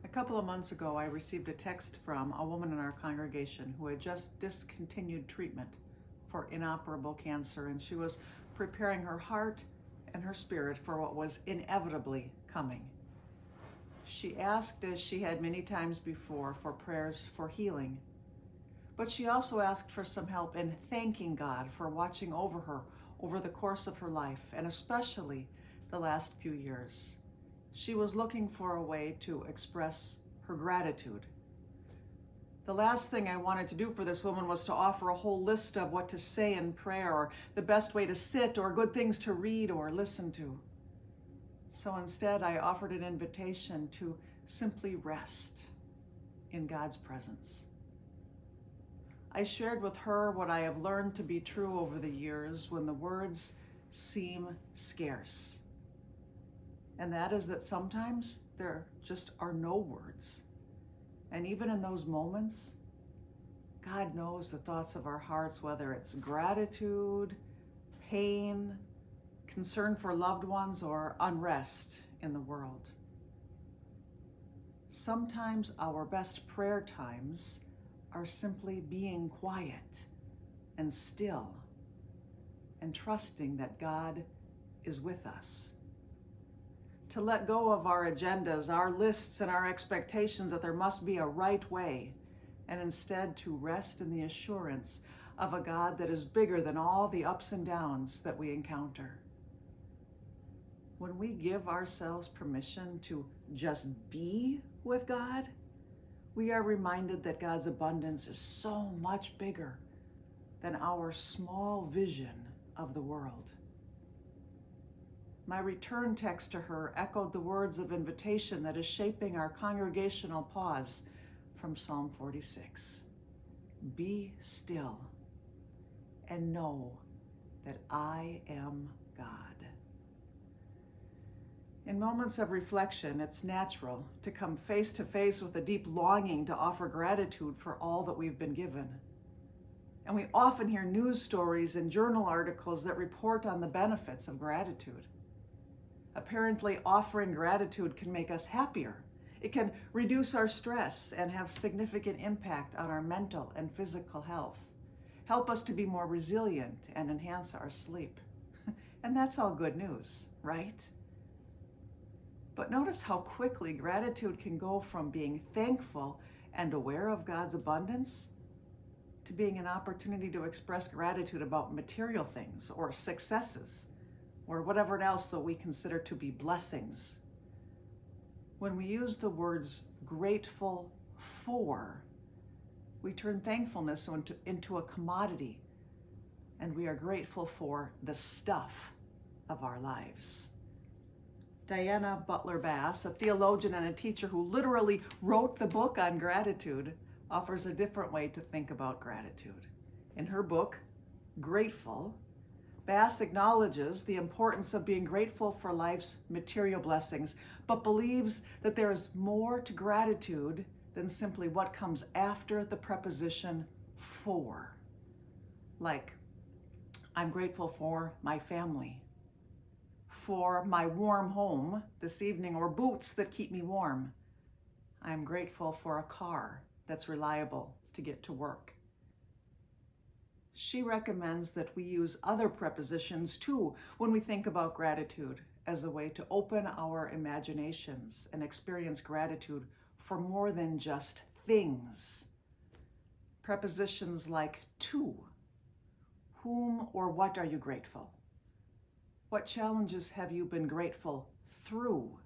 A couple of months ago, I received a text from a woman in our congregation who had just discontinued treatment for inoperable cancer, and she was preparing her heart and her spirit for what was inevitably coming. She asked, as she had many times before, for prayers for healing, but she also asked for some help in thanking God for watching over her over the course of her life, and especially the last few years. She was looking for a way to express her gratitude. The last thing I wanted to do for this woman was to offer a whole list of what to say in prayer, or the best way to sit, or good things to read or listen to. So instead, I offered an invitation to simply rest in God's presence. I shared with her what I have learned to be true over the years when the words seem scarce. And that is that sometimes there just are no words. And even in those moments, God knows the thoughts of our hearts, whether it's gratitude, pain, concern for loved ones, or unrest in the world. Sometimes our best prayer times are simply being quiet and still and trusting that God is with us. To let go of our agendas, our lists, and our expectations that there must be a right way, and instead to rest in the assurance of a God that is bigger than all the ups and downs that we encounter. When we give ourselves permission to just be with God, we are reminded that God's abundance is so much bigger than our small vision of the world. My return text to her echoed the words of invitation that is shaping our congregational pause from Psalm 46. Be still and know that I am God. In moments of reflection, it's natural to come face to face with a deep longing to offer gratitude for all that we've been given. And we often hear news stories and journal articles that report on the benefits of gratitude. Apparently, offering gratitude can make us happier. It can reduce our stress and have significant impact on our mental and physical health, help us to be more resilient, and enhance our sleep. And that's all good news, right? But notice how quickly gratitude can go from being thankful and aware of God's abundance to being an opportunity to express gratitude about material things or successes or whatever else that we consider to be blessings. When we use the words grateful for, we turn thankfulness into a commodity, and we are grateful for the stuff of our lives. Diana Butler Bass, a theologian and a teacher who literally wrote the book on gratitude, offers a different way to think about gratitude. In her book, Grateful, Bass acknowledges the importance of being grateful for life's material blessings, but believes that there is more to gratitude than simply what comes after the preposition for. Like, I'm grateful for my family, for my warm home this evening, or boots that keep me warm. I'm grateful for a car that's reliable to get to work. She recommends that we use other prepositions too when we think about gratitude as a way to open our imaginations and experience gratitude for more than just things. Prepositions like to. Whom or what are you grateful? What challenges have you been grateful through?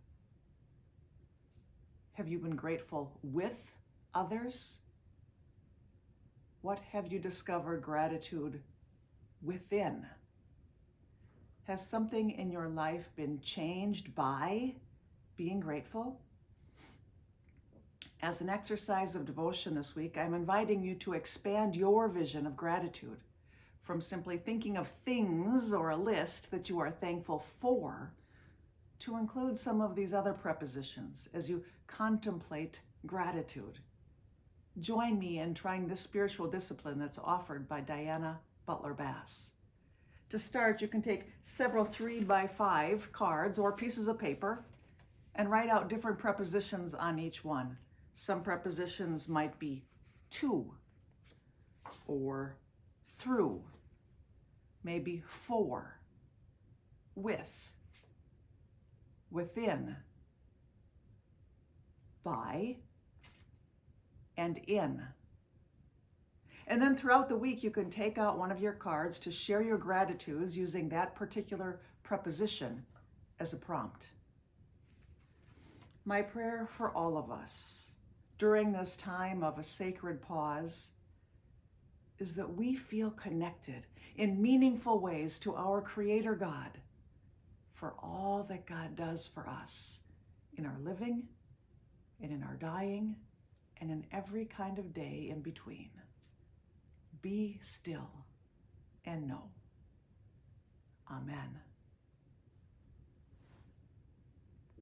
Have you been grateful with others? What have you discovered gratitude within? Has something in your life been changed by being grateful? As an exercise of devotion this week, I'm inviting you to expand your vision of gratitude from simply thinking of things or a list that you are thankful for to include some of these other prepositions as you contemplate gratitude. Join me in trying this spiritual discipline that's offered by Diana Butler Bass. To start, you can take several 3x5 cards or pieces of paper and write out different prepositions on each one. Some prepositions might be to or through, maybe for, with, within, by, and in. And then throughout the week, you can take out one of your cards to share your gratitudes using that particular preposition as a prompt. My prayer for all of us during this time of a sacred pause is that we feel connected in meaningful ways to our Creator God for all that God does for us in our living and in our dying and in every kind of day in between. Be still and know. Amen.